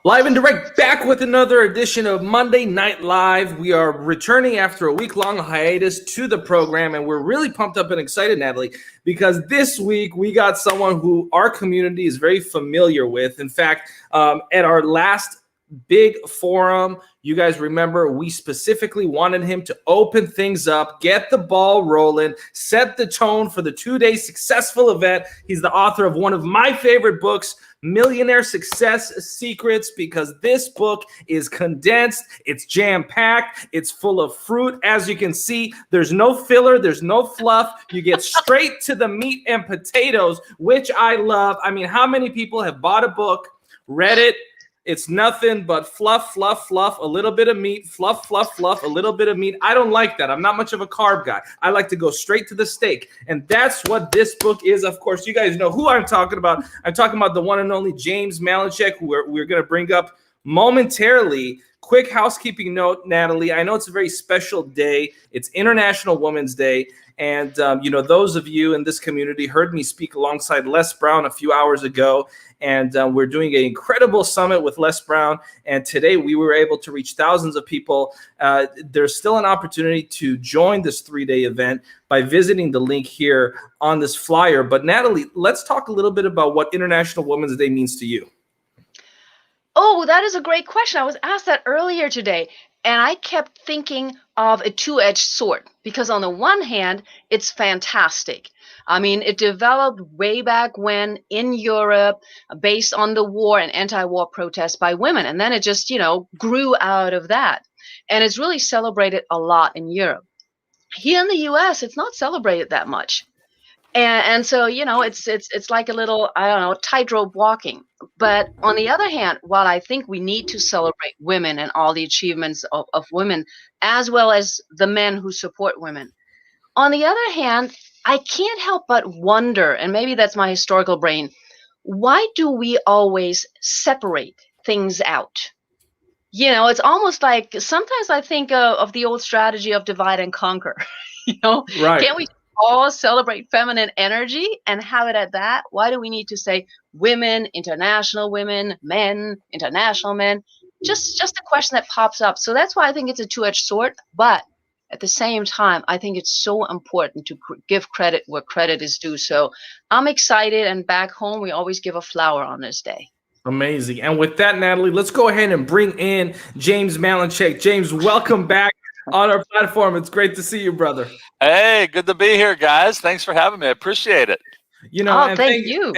Live and direct, back with another edition of Monday Night Live. We are returning after a week-long hiatus to the program, and we're really pumped up and excited, Natalie, because this week we got someone who our community is very familiar with. In fact, at our last big forum, you guys remember we specifically wanted him to open things up, get the ball rolling, set the tone for the two-day successful event. He's the author of one of my favorite books, Millionaire Success Secrets, because this book is condensed, it's jam-packed, it's full of fruit. As you can see, there's no filler, there's no fluff. You get straight to the meat and potatoes, which I love. I mean, how many people have bought a book, read it, it's nothing but fluff, fluff, fluff, a little bit of meat, fluff, fluff, fluff, a little bit of meat. I don't like that. I'm not much of a carb guy. I like to go straight to the steak. And that's what this book is. Of course, you guys know who I'm talking about. I'm talking about the one and only James Malinchak, who we're going to bring up momentarily. Quick housekeeping note, Natalie. I know it's a very special day. It's International Women's Day. And, those of you in this community heard me speak alongside Les Brown a few hours ago. And we're doing an incredible summit with Les Brown. And today we were able to reach thousands of people. There's still an opportunity to join this 3-day event by visiting the link here on this flyer. But Natalie, let's talk a little bit about what International Women's Day means to you. Oh, that is a great question. I was asked that earlier today, and I kept thinking of a two-edged sword because on the one hand, it's fantastic. I mean, it developed way back when in Europe based on the war and anti-war protests by women. And then it just, grew out of that. And it's really celebrated a lot in Europe. Here in the US, it's not celebrated that much. And so, it's like a little, I don't know, tightrope walking. But on the other hand, while I think we need to celebrate women and all the achievements of women, as well as the men who support women, on the other hand, I can't help but wonder, and maybe that's my historical brain, why do we always separate things out? It's almost like sometimes I think of the old strategy of divide and conquer. Right. Can't we all celebrate feminine energy and have it at that? Why do we need to say women, international women, men, international men? Just a question that pops up. So that's why I think it's a two-edged sword. But at the same time, I think it's so important to give credit where credit is due. So I'm excited. And back home, we always give a flower on this day. Amazing. And with that, Natalie, let's go ahead and bring in James Malinchak. James, welcome back on our platform. It's great to see you, brother. Hey, good to be here, guys. Thanks for having me. I appreciate it. Thank you.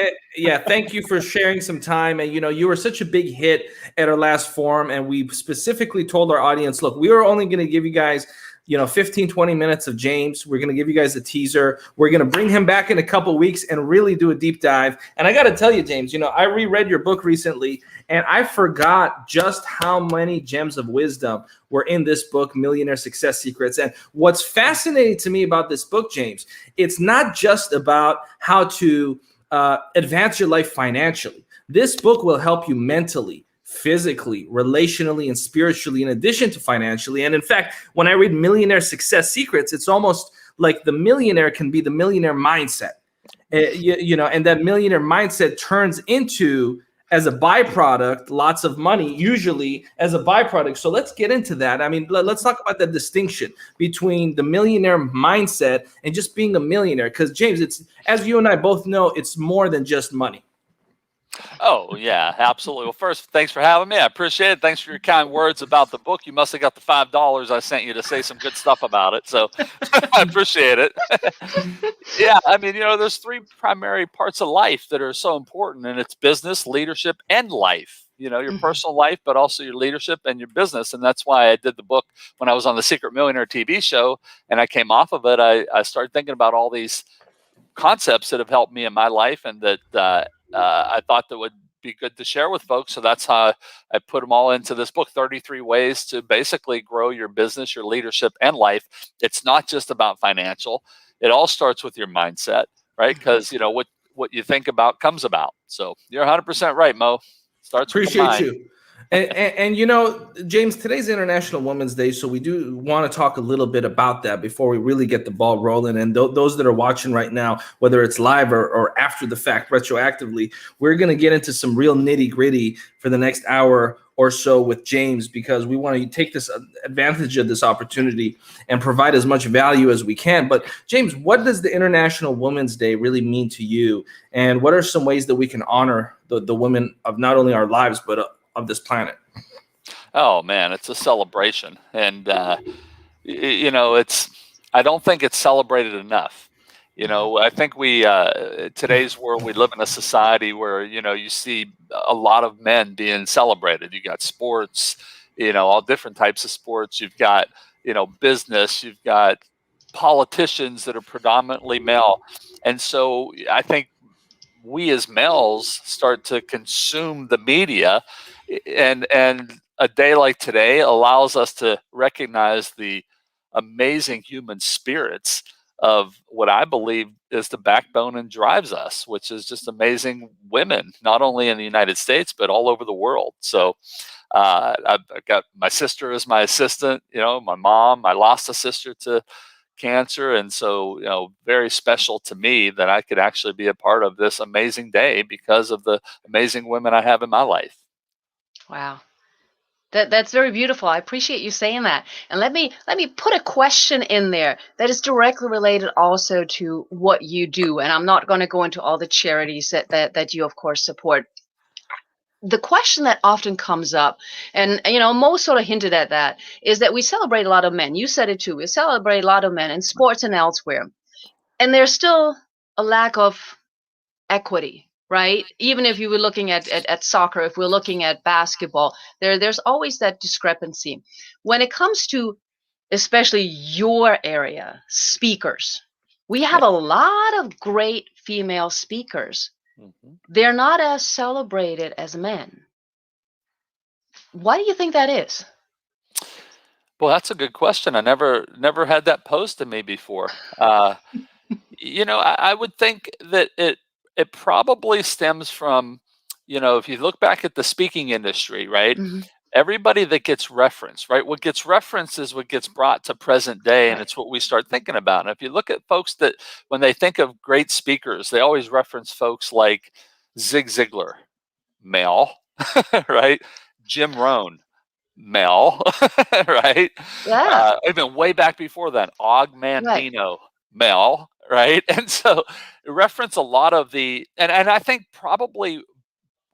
Thank you for sharing some time. And, you were such a big hit at our last forum. And we specifically told our audience, look, we were only going to give you guys 15, 20 minutes of James. We're going to give you guys a teaser. We're going to bring him back in a couple weeks and really do a deep dive. And I got to tell you, James, I reread your book recently and I forgot just how many gems of wisdom were in this book, Millionaire Success Secrets. And what's fascinating to me about this book, James, it's not just about how to advance your life financially. This book will help you mentally, physically, relationally, and spiritually, in addition to financially. And in fact, when I read Millionaire Success Secrets, it's almost like the millionaire can be the millionaire mindset, and that millionaire mindset turns into, as a byproduct, lots of money, usually as a byproduct. So let's get into that. I mean, let's talk about the distinction between the millionaire mindset and just being a millionaire. Because James, it's, as you and I both know, it's more than just money. Oh, yeah, absolutely. Well, first, thanks for having me. I appreciate it. Thanks for your kind words about the book. You must have got the $5 I sent you to say some good stuff about it. So I appreciate it. Yeah, I mean, there's 3 primary parts of life that are so important, and it's business, leadership, and life. Your personal life, but also your leadership and your business. And that's why I did the book when I was on the Secret Millionaire TV show, and I came off of it. I started thinking about all these concepts that have helped me in my life and that I thought that would be good to share with folks. So that's how I put them all into this book, 33 ways to basically grow your business, your leadership, and life. It's not just about financial. It all starts with your mindset, right? Because, what you think about comes about. So you're 100% right, Mo. Starts with the mind. Appreciate you. And you know, James, today's International Women's Day, so we do want to talk a little bit about that before we really get the ball rolling. And those that are watching right now, whether it's live or after the fact, retroactively, we're going to get into some real nitty gritty for the next hour or so with James, because we want to take this advantage of this opportunity and provide as much value as we can. But James, what does the International Women's Day really mean to you? And what are some ways that we can honor the women of not only our lives, but of this planet? Oh man, it's a celebration, and you know, I don't think it's celebrated enough. You know, I think today's world, we live in a society where, you know, you see a lot of men being celebrated. You got sports, you know, all different types of sports. You've got, you know, business, you've got politicians that are predominantly male. And so I think we as males start to consume the media, and a day like today allows us to recognize the amazing human spirits of what I believe is the backbone and drives us, which is just amazing women, not only in the United States, but all over the world. So I've got my sister as my assistant, you know, my mom, I lost a sister to cancer. And so, you know, very special to me that I could actually be a part of this amazing day because of the amazing women I have in my life. Wow. That's very beautiful. I appreciate you saying that. And let me put a question in there that is directly related also to what you do. And I'm not going to go into all the charities that you of course support. The question that often comes up, and you know, most sort of hinted at that, is that we celebrate a lot of men. You said it too. We celebrate a lot of men in sports and elsewhere. And there's still a lack of equity, right? Even if you were looking at soccer, if we're looking at basketball, there's always that discrepancy. When it comes to especially your area, speakers, we have a lot of great female speakers. Mm-hmm. They're not as celebrated as men. Why do you think that is? Well, that's a good question. I never had that posed to me before. You know, I would think that it probably stems from, you know, if you look back at the speaking industry, right? Mm-hmm. Everybody that gets referenced, right? What gets referenced is what gets brought to present day, and Right. it's what we start thinking about. And if you look at folks that, when they think of great speakers, they always reference folks like Zig Ziglar, male, right? Jim Rohn, male, right? Yeah. Even way back before that, Og Right. Mandino, male, right? And so reference a lot of and I think probably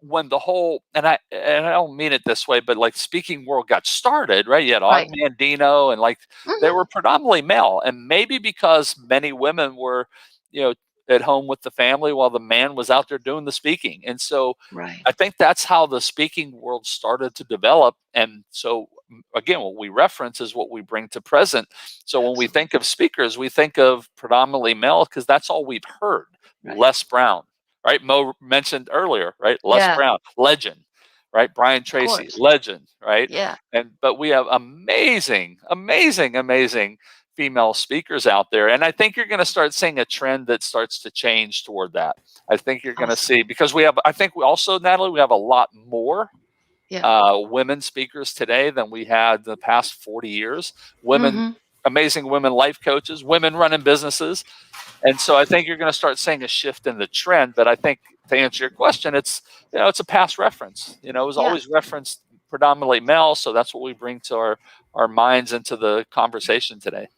when the whole, and I don't mean it this way, but like speaking world got started, right? You had Og Right. Mandino, and like they Mm-hmm. were predominantly male, and maybe because many women were, you know, at home with the family while the man was out there doing the speaking. And so Right. I think that's how the speaking world started to develop. And so again, what we reference is what we bring to present. So when we Absolutely. think of speakers, we think of predominantly male because that's all we've heard. Right. Les Brown, right? Mo mentioned earlier, right? Les Yeah. Brown, legend, right? Brian Of Tracy, course. legend, right? Yeah. But we have amazing female speakers out there. And I think you're going to start seeing a trend that starts to change toward that. I think you're going to Awesome. see, because I think we also, Natalie, we have a lot more Yeah. women speakers today than we had the past 40 years. Women, Mm-hmm. amazing women life coaches, women running businesses. And so I think you're going to start seeing a shift in the trend. But I think to answer your question, it's, you know, it's a past reference. You know, it was Yeah. always referenced predominantly male. So that's what we bring to our minds into the conversation today.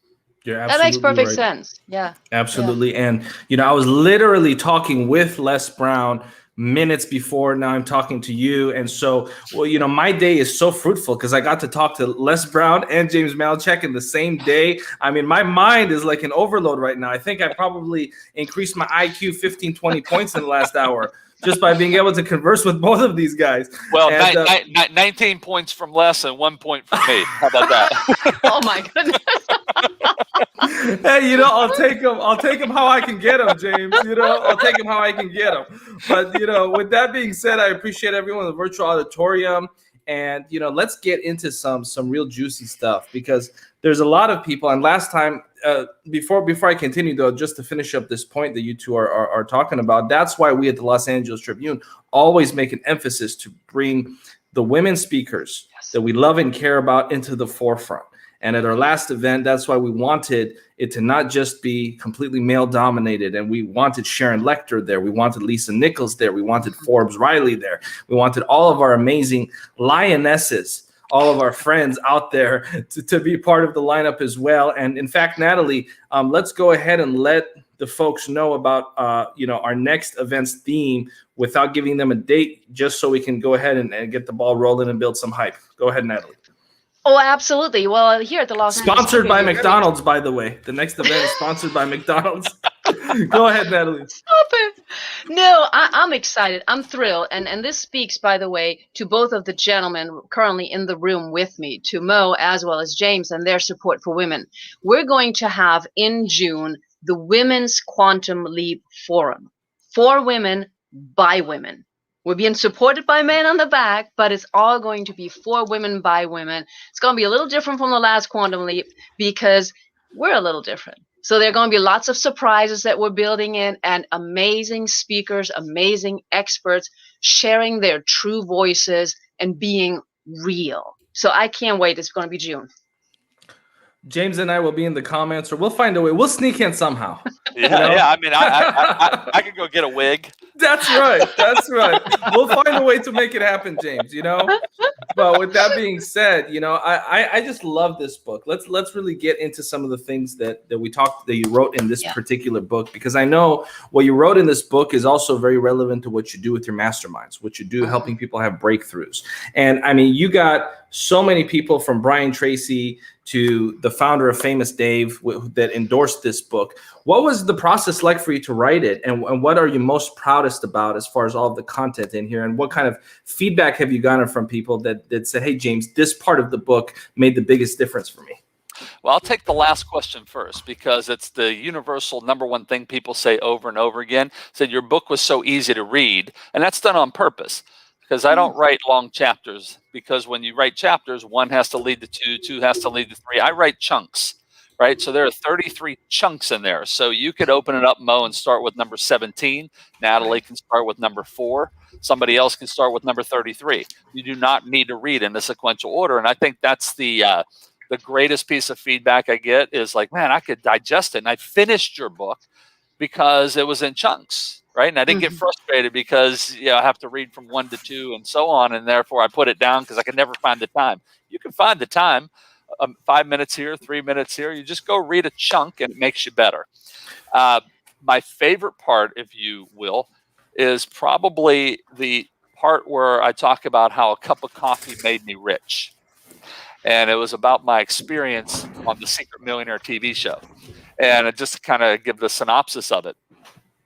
You're That makes absolutely perfect right. sense. Yeah. Yeah. Absolutely. And, you know, I was literally talking with Les Brown minutes before now I'm talking to you. And so, well, you know, my day is so fruitful because I got to talk to Les Brown and James Malinchak in the same day. I mean, my mind is like an overload right now. I think I probably increased my IQ 15, 20 points in the last hour just by being able to converse with both of these guys. Well, And, 19 points from Les and 1 point from me. How about that? Oh my goodness. Hey, you know, I'll take him how I can get him, James. You know, I'll take him how I can get him. But, you know, with that being said, I appreciate everyone in the virtual auditorium. And, you know, let's get into some real juicy stuff, because there's a lot of people. And last time, before I continue, though, just to finish up this point that you two are talking about, that's why we at the Los Angeles Tribune always make an emphasis to bring the women speakers that we love and care about into the forefront. And at our last event, that's why we wanted it to not just be completely male dominated. And we wanted Sharon Lecter there. We wanted Lisa Nichols there. We wanted Forbes Riley there. We wanted all of our amazing lionesses, all of our friends out there to be part of the lineup as well. And in fact, Natalie, let's go ahead and let the folks know about our next event's theme without giving them a date, just so we can go ahead and get the ball rolling and build some hype. Go ahead, Natalie. Oh, absolutely. Well, here at the Los Angeles Sponsored by Speaker, McDonald's, by the way. The next event is sponsored by McDonald's. Go ahead, Natalie. Stop it. No, I'm excited. I'm thrilled. And this speaks, by the way, to both of the gentlemen currently in the room with me, to Mo as well as James, and their support for women. We're going to have in June the Women's Quantum Leap Forum for women by women. We're being supported by men on the back, but it's all going to be for women by women. It's going to be a little different from the last Quantum Leap because we're a little different. So there are going to be lots of surprises that we're building in, and amazing speakers, amazing experts sharing their true voices and being real. So I can't wait. It's going to be June. James and I will be in the comments, or we'll find a way. We'll sneak in somehow. Yeah. I mean, I could go get a wig. That's right. That's right. We'll find a way to make it happen, James. But with that being said, I just love this book. Let's really get into some of the things that you wrote in this particular book, because I know what you wrote in this book is also very relevant to what you do with your masterminds, what you do helping people have breakthroughs. And I mean, you got so many people from Brian Tracy to the founder of Famous Dave that endorsed this book. What was the process like for you to write it? And what are you most proudest about as far as all of the content in here? And what kind of feedback have you gotten from people that said, hey, James, this part of the book made the biggest difference for me? Well, I'll take the last question first, because it's the universal number one thing people say over and over again. Said your book was so easy to read, and that's done on purpose. Because I don't write long chapters, because when you write chapters, one has to lead to two, two has to lead to three. I write chunks, right? So there are 33 chunks in there. So you could open it up, Mo, and start with number 17. Natalie can start with number 4. Somebody else can start with number 33. You do not need to read in a sequential order. And I think that's the greatest piece of feedback I get is like, man, I could digest it. And I finished your book because it was in chunks. Right. And I didn't get frustrated because I have to read from 1 to 2 and so on. And therefore I put it down because I could never find the time. You can find the time, 5 minutes here, 3 minutes here. You just go read a chunk and it makes you better. My favorite part, if you will, is probably the part where I talk about how a cup of coffee made me rich. And it was about my experience on the Secret Millionaire TV show. And just to kind of give the synopsis of it,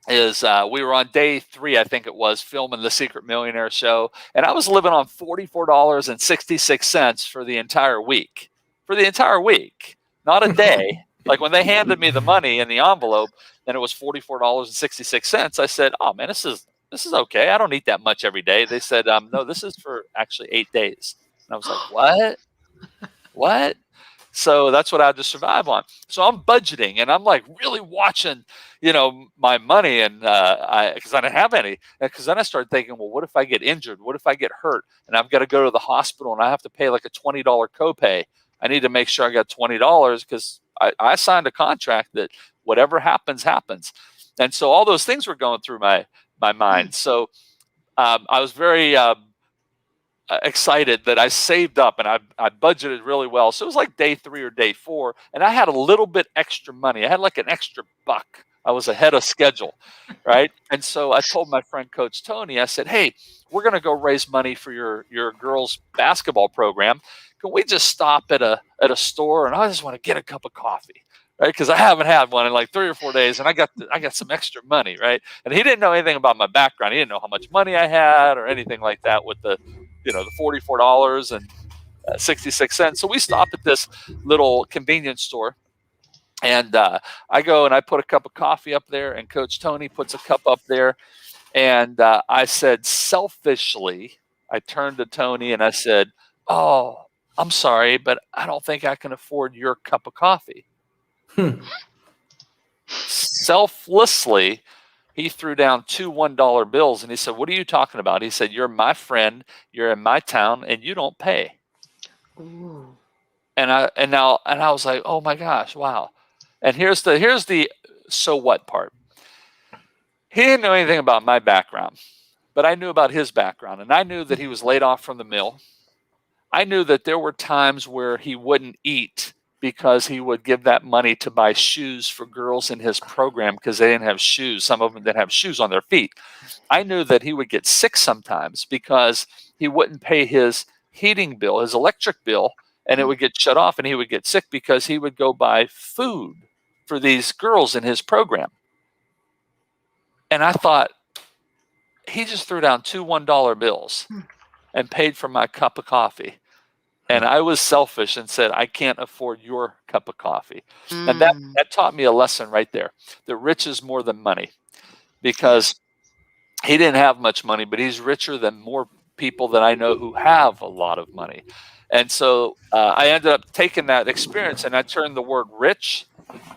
is we were on day 3, I think it was, filming the Secret Millionaire show, and I was living on $44.66 for the entire week. For the entire week, not a day. Like when they handed me the money in the envelope, and it was $44.66. I said, "Oh man, this is okay. I don't eat that much every day." They said, "No, this is for actually 8 days." And I was like, "What? What?" So that's what I had to survive on. So I'm budgeting and I'm like really watching, my money, and because I didn't have any. Because then I started thinking, well, what if I get injured? What if I get hurt and I've got to go to the hospital and I have to pay like a $20 copay? I need to make sure I got $20 because I signed a contract that whatever happens, happens. And so all those things were going through my mind. So I was very excited that I saved up and I budgeted really well. So it was like day 3 or day 4, and I had a little bit extra money. I had like an extra $1. I was ahead of schedule, right? And so I told my friend Coach Tony, I said, "Hey, we're going to go raise money for your girls' basketball program. Can we just stop at a store, and I just want to get a cup of coffee?" Right? Because I haven't had one in like 3 or 4 days, and I got some extra money, right? And he didn't know anything about my background. He didn't know how much money I had or anything like that with the $44.66. So we stopped at this little convenience store, and I go and I put a cup of coffee up there, and Coach Tony puts a cup up there, and I said selfishly, I turned to Tony and I said, "Oh, I'm sorry, but I don't think I can afford your cup of coffee." Selflessly, he threw down 2 $1 bills and he said, "What are you talking about?" He said, "You're my friend, you're in my town, and you don't pay." Ooh. And I was like, "Oh my gosh, wow." And here's the so what part. He didn't know anything about my background, but I knew about his background, and I knew that he was laid off from the mill. I knew that there were times where he wouldn't eat because he would give that money to buy shoes for girls in his program because they didn't have shoes. Some of them didn't have shoes on their feet. I knew that he would get sick sometimes because he wouldn't pay his heating bill, his electric bill, and it would get shut off, and he would get sick because he would go buy food for these girls in his program. And I thought, he just threw down 2 $1 bills and paid for my cup of coffee. And I was selfish and said, I can't afford your cup of coffee. And that taught me a lesson right there, that rich is more than money, because he didn't have much money, but he's richer than more people that I know who have a lot of money. And so I ended up taking that experience and I turned the word rich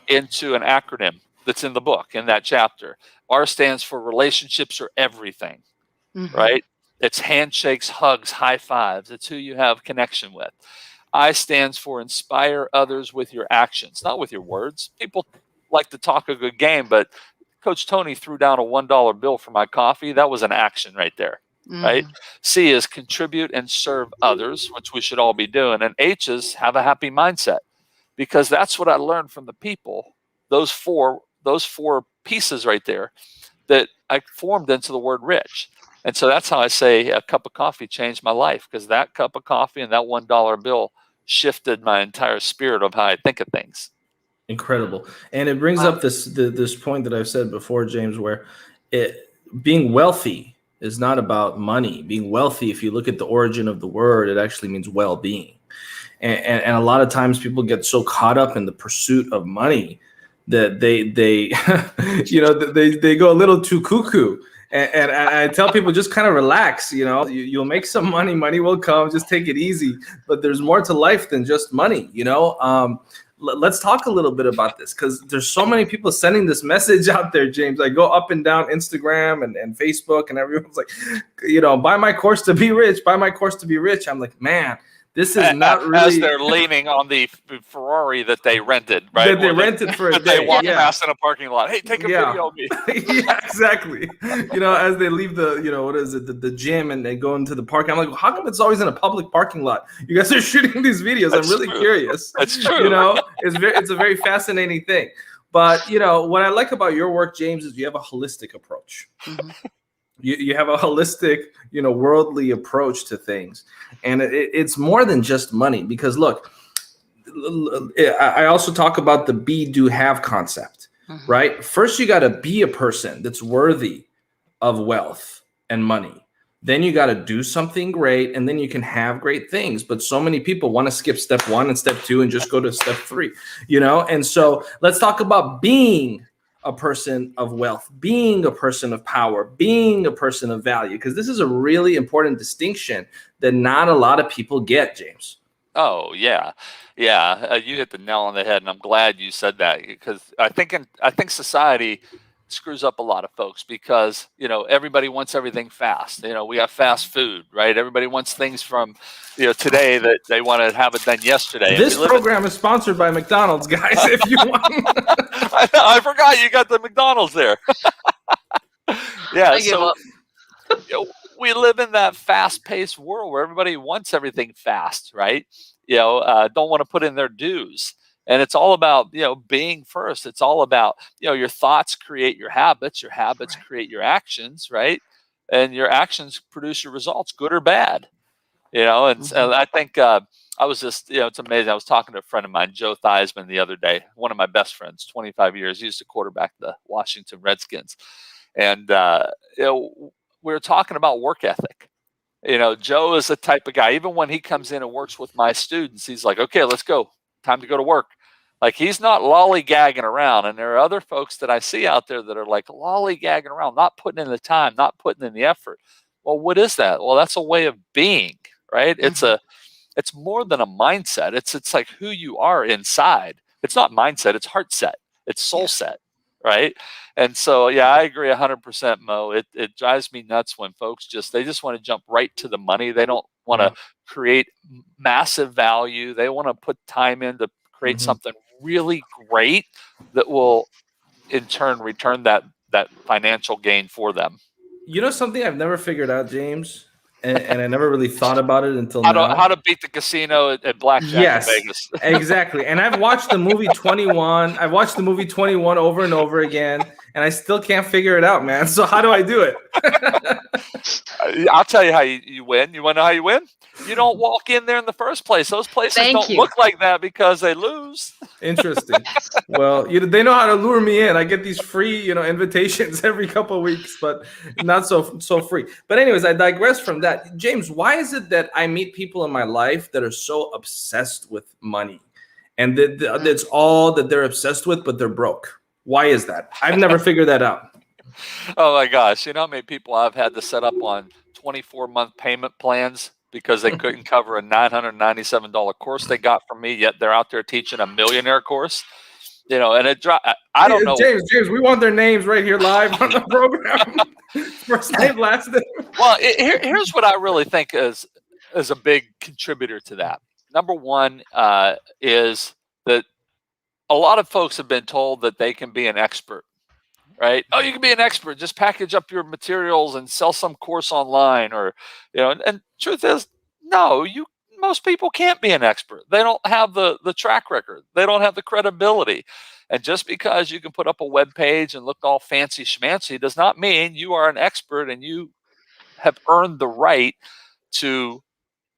into an acronym that's in the book, in that chapter. R stands for relationships are everything, right? It's handshakes, hugs, high fives. It's who you have connection with. I stands for inspire others with your actions, not with your words. People like to talk a good game, but Coach Tony threw down a $1 bill for my coffee. That was an action right there, right? C is contribute and serve others, which we should all be doing. And H is have a happy mindset, because that's what I learned from the people. Those four pieces right there that I formed into the word rich. And so that's how I say a cup of coffee changed my life, because that cup of coffee and that $1 bill shifted my entire spirit of how I think of things. Incredible. And it brings up this point that I've said before, James, where being wealthy is not about money. Being wealthy, if you look at the origin of the word, it actually means well-being. And a lot of times people get so caught up in the pursuit of money that they they go a little too cuckoo. And I tell people, just kind of relax. You'll make some money. Money will come. Just take it easy. But there's more to life than just money. Let's talk a little bit about this, because there's so many people sending this message out there, James. I go up and down Instagram and Facebook, and everyone's like, buy my course to be rich. Buy my course to be rich. I'm like, man. This is not really. As they're leaning on the Ferrari that they rented, right? That they rented for a day. They walk past in a parking lot. Hey, take a video of me. Yeah, exactly. As they leave the, what is it, the gym, and they go into the park. I'm like, well, how come it's always in a public parking lot? You guys are shooting these videos. I'm really curious. That's true. It's a very fascinating thing. But what I like about your work, James, is you have a holistic approach. You have a holistic, worldly approach to things. And it's more than just money, because look, I also talk about the be, do, have concept, right? First, you got to be a person that's worthy of wealth and money. Then you got to do something great, and then you can have great things. But so many people want to skip step 1 and step 2 and just go to step 3, And so let's talk about being a person of wealth, being a person of power, being a person of value, because this is a really important distinction that not a lot of people get, James. Oh, yeah. You hit the nail on the head, and I'm glad you said that, because I think society screws up a lot of folks, because everybody wants everything fast. We have fast food, right? Everybody wants things from today that they want to have it done yesterday. This program is sponsored by McDonald's, guys. If you want, I forgot you got the McDonald's there. Yeah, so we live in that fast-paced world where everybody wants everything fast, right? Don't want to put in their dues. And it's all about, being first. It's all about, your thoughts create your habits create your actions, right? And your actions produce your results, good or bad, and I think I was just, it's amazing. I was talking to a friend of mine, Joe Theismann, the other day, one of my best friends, 25 years. He used to quarterback the Washington Redskins. And, we were talking about work ethic. Joe is the type of guy, even when he comes in and works with my students, he's like, okay, let's go. Time to go to work. Like, he's not lollygagging around. And there are other folks that I see out there that are like lollygagging around, not putting in the time, not putting in the effort. Well, what is that? Well, that's a way of being, right? It's more than a mindset. It's like who you are inside. It's not mindset. It's heart set. It's soul set, right? And so, yeah, I agree 100%, Mo. It drives me nuts when folks they just want to jump right to the money. They don't want to create massive value. They want to put time in to create something really great that will in turn return that financial gain for them. You know something I've never figured out, James, and I never really thought about it until How now. to beat the casino at blackjack in Yes, Vegas. exactly. And I've watched the movie 21. I've watched the movie 21 over and over again, and I still can't figure it out, man. So how do I do it? I'll tell you how you win. You want to know how you win? You don't walk in there in the first place. Those places don't look like that because they lose. Interesting. Well, they know how to lure me in. I get these free, invitations every couple of weeks, but not so free. But anyways, I digress from that. James, why is it that I meet people in my life that are so obsessed with money, and that's all that they're obsessed with, but they're broke? Why is that? I've never figured that out. Oh my gosh! You know how many people I've had to set up on 24-month payment plans because they couldn't cover a $997 course they got from me, yet they're out there teaching a millionaire course. And I don't know. James, we want their names right here live on the program. First name, last name. Well, here's what I really think is a big contributor to that. Number one is that a lot of folks have been told that they can be an expert. Right? Oh, you can be an expert. Just package up your materials and sell some course online, or And truth is, no. Most people can't be an expert. They don't have the track record. They don't have the credibility. And just because you can put up a web page and look all fancy schmancy does not mean you are an expert and you have earned the right to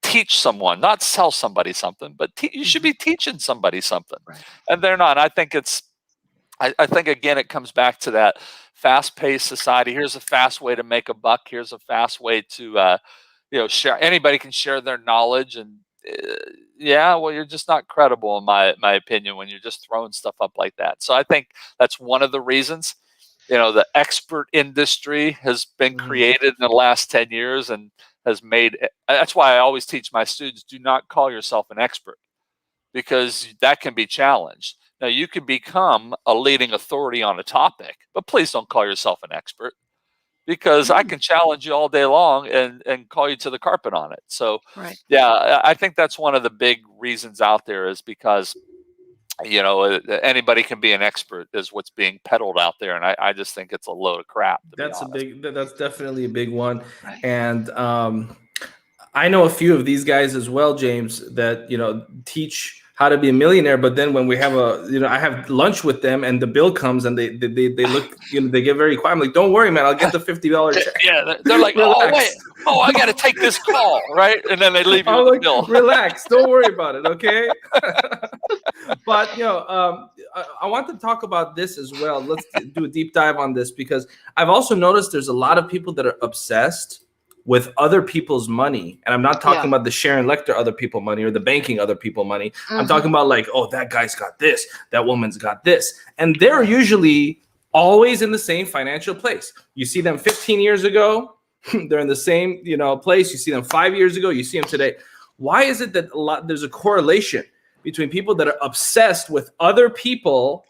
teach someone, not sell somebody something, but you should be teaching somebody something. Right. And they're not. I think, again, it comes back to that fast-paced society. Here's a fast way to make a buck. Here's a fast way to, share. Anybody can share their knowledge. And, well, you're just not credible, in my opinion, when you're just throwing stuff up like that. So I think that's one of the reasons. The expert industry has been created in the last 10 years and has made – that's why I always teach my students, do not call yourself an expert, because that can be challenged. Now, you can become a leading authority on a topic, but please don't call yourself an expert, because I can challenge you all day long and call you to the carpet on it. So, yeah, I think that's one of the big reasons out there, is because, anybody can be an expert is what's being peddled out there. And I just think it's a load of crap. That's definitely a big one. Right. And I know a few of these guys as well, James, that, teach how to be a millionaire, but then when we have I have lunch with them and the bill comes and they look, they get very quiet. I'm like, don't worry, man, I'll get the $50 check. Yeah, they're like, oh wait, I got to take this call, right? And then they leave you with the bill. Relax, don't worry about it, okay? But I want to talk about this as well. Let's do a deep dive on this, because I've also noticed there's a lot of people that are obsessed with other people's money. And I'm not talking about the Sharon Lecter other people money or the banking other people money. I'm talking about like, oh, that guy's got this, that woman's got this. And they're usually always in the same financial place. You see them 15 years ago, they're in the same, place. You see them 5 years ago, you see them today. Why is it that there's a correlation between people that are obsessed with other people,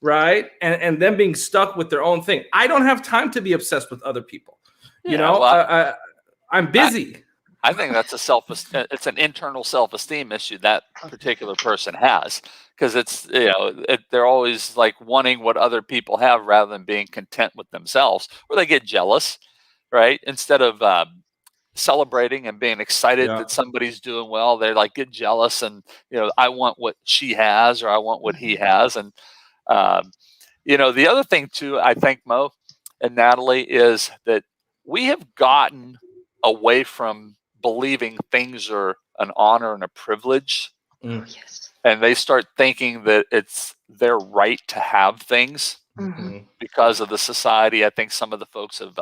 right? And them being stuck with their own thing? I don't have time to be obsessed with other people. I'm busy. I think that's it's an internal self-esteem issue that particular person has, because it's, they're always like wanting what other people have rather than being content with themselves, or they get jealous, right? Instead of celebrating and being excited that somebody's doing well, they like get jealous and, I want what she has, or I want what he has. And, the other thing too, I think, Mo and Natalie, is that we have gotten away from believing things are an honor and a privilege. And they start thinking that it's their right to have things because of the society I think some of the folks have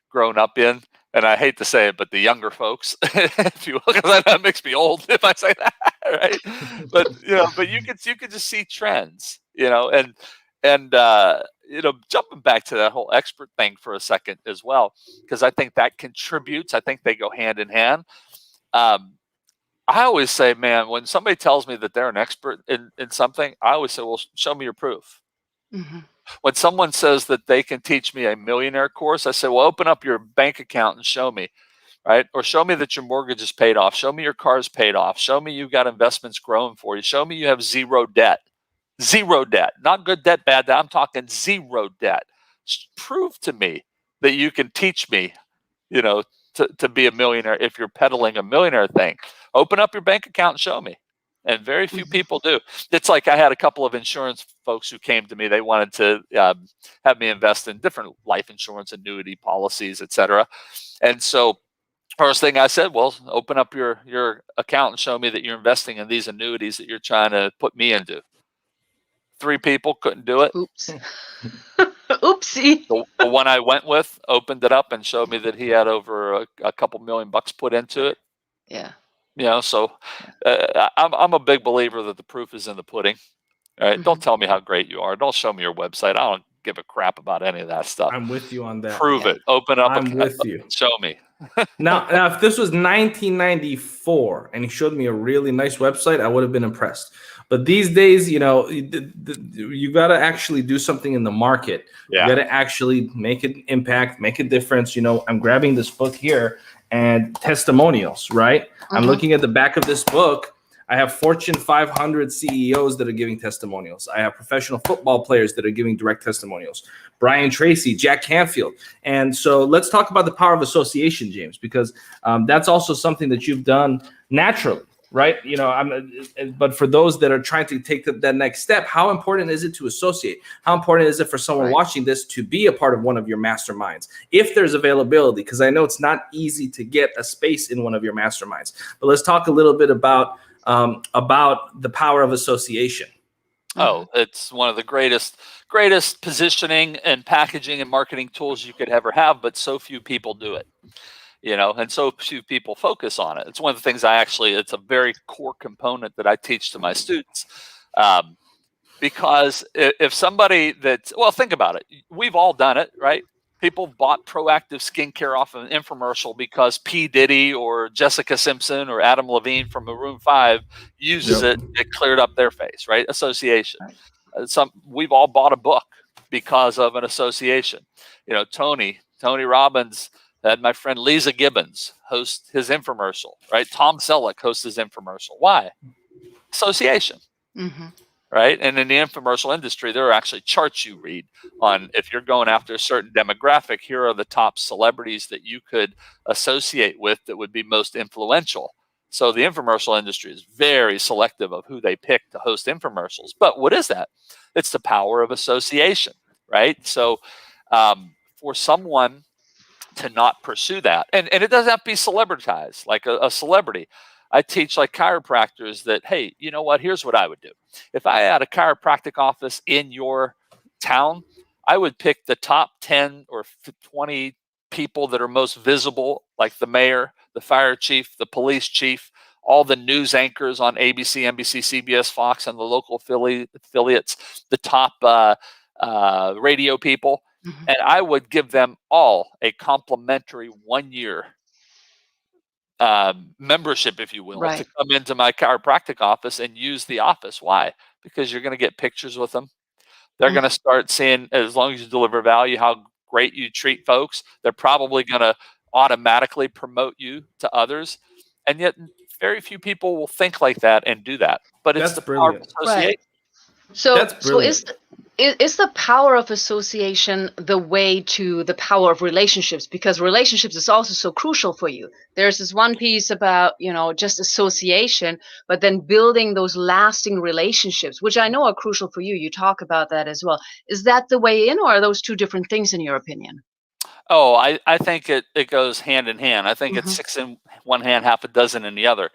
grown up in. And I hate to say it, but the younger folks, if you will, because that makes me old if I say that, right? But you could just see trends, and jumping back to that whole expert thing for a second as well, because I think that contributes. I think they go hand in hand. I always say, man, when somebody tells me that they're an expert in something, I always say, well, show me your proof. When someone says that they can teach me a millionaire course, I say, well, open up your bank account and show me, right? Or show me that your mortgage is paid off. Show me your car's paid off. Show me you've got investments growing for you. Show me you have zero debt. Zero debt. Not good debt, bad debt. I'm talking zero debt. Prove to me that you can teach me, to be a millionaire if you're peddling a millionaire thing. Open up your bank account and show me. And very few people do. It's like I had a couple of insurance folks who came to me. They wanted to have me invest in different life insurance, annuity policies, etc. And so first thing I said, well, open up your account and show me that you're investing in these annuities that you're trying to put me into. 3 people couldn't do it. Oops. Oopsie. The one I went with opened it up and showed me that he had over a couple $1,000,000 put into it. Yeah. So I'm a big believer that the proof is in the pudding. All right. Don't tell me how great you are. Don't show me your website. I don't give a crap about any of that stuff. I'm with you on that. Prove it. Open up. I'm with you. Show me. Now, if this was 1994 and he showed me a really nice website, I would have been impressed. But these days, you got to actually do something in the market. Yeah. You got to actually make an impact, make a difference. I'm grabbing this book here and testimonials, right? I'm looking at the back of this book. I have Fortune 500 CEOs that are giving testimonials. I have professional football players that are giving direct testimonials. Brian Tracy, Jack Canfield. And so let's talk about the power of association, James, because that's also something that you've done naturally, right? But for those that are trying to take that next step, how important is it to associate? How important is it for someone watching this to be a part of one of your masterminds, if there's availability? Because I know it's not easy to get a space in one of your masterminds. But let's talk a little bit about the power of association. Oh, it's one of the greatest positioning and packaging and marketing tools you could ever have, but so few people do it, and so few people focus on it. It's one of the things it's a very core component that I teach to my students. Because if somebody think about it, we've all done it, right? People bought Proactive skincare off of an infomercial because P. Diddy or Jessica Simpson or Adam Levine from Maroon 5 uses it. It cleared up their face, right? Association. We've all bought a book because of an association. Tony Robbins had my friend Lisa Gibbons host his infomercial, right? Tom Selleck hosts his infomercial. Why? Association. Right. And in the infomercial industry, there are actually charts you read on if you're going after a certain demographic, here are the top celebrities that you could associate with that would be most influential. So the infomercial industry is very selective of who they pick to host infomercials. But what is that? It's the power of association. Right. So for someone to not pursue that, and it doesn't have to be celebritized like a celebrity. I teach like chiropractors that, hey, you know what? Here's what I would do. If I had a chiropractic office in your town, I would pick the top 10 or 20 people that are most visible, like the mayor, the fire chief, the police chief, all the news anchors on ABC, NBC, CBS, Fox, and the local affiliates, the top radio people. And I would give them all a complimentary 1-year membership, if you will, to come into my chiropractic office and use the office. Why? Because you're going to get pictures with them. They're going to start seeing, as long as you deliver value, how great you treat folks. They're probably going to automatically promote you to others. And yet very few people will think like that and do that. But it's the power of association. So is the power of association the way to the power of relationships? Because relationships is also so crucial for you. There's this one piece about, just association, but then building those lasting relationships, which I know are crucial for you. You talk about that as well. Is that the way in, or are those two different things in your opinion? Oh, I think it goes hand in hand. I think it's 6 in one hand, half a dozen in the other.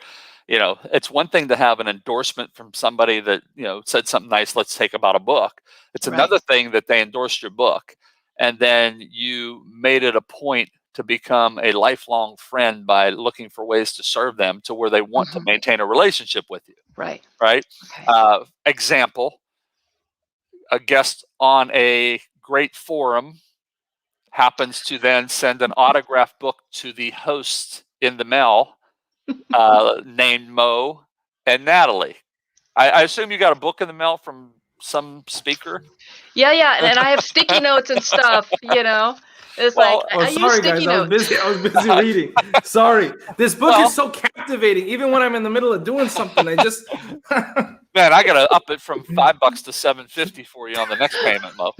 It's one thing to have an endorsement from somebody that, said something nice, let's take about a book. It's another thing that they endorsed your book and then you made it a point to become a lifelong friend by looking for ways to serve them to where they want to maintain a relationship with you. Right. Okay. Example, a guest on a great forum happens to then send an autographed book to the host in the mail named Mo and Natalie. I assume you got a book in the mail from some speaker? Yeah, and I have sticky notes and stuff. It's Well, like Oh, I use sorry sticky guys, I was notes. busy. I was busy reading. Sorry. This book Well, is so captivating. Even when I'm in the middle of doing something, I just man, I gotta up it from $5 to $7.50 for you on the next payment, Mo.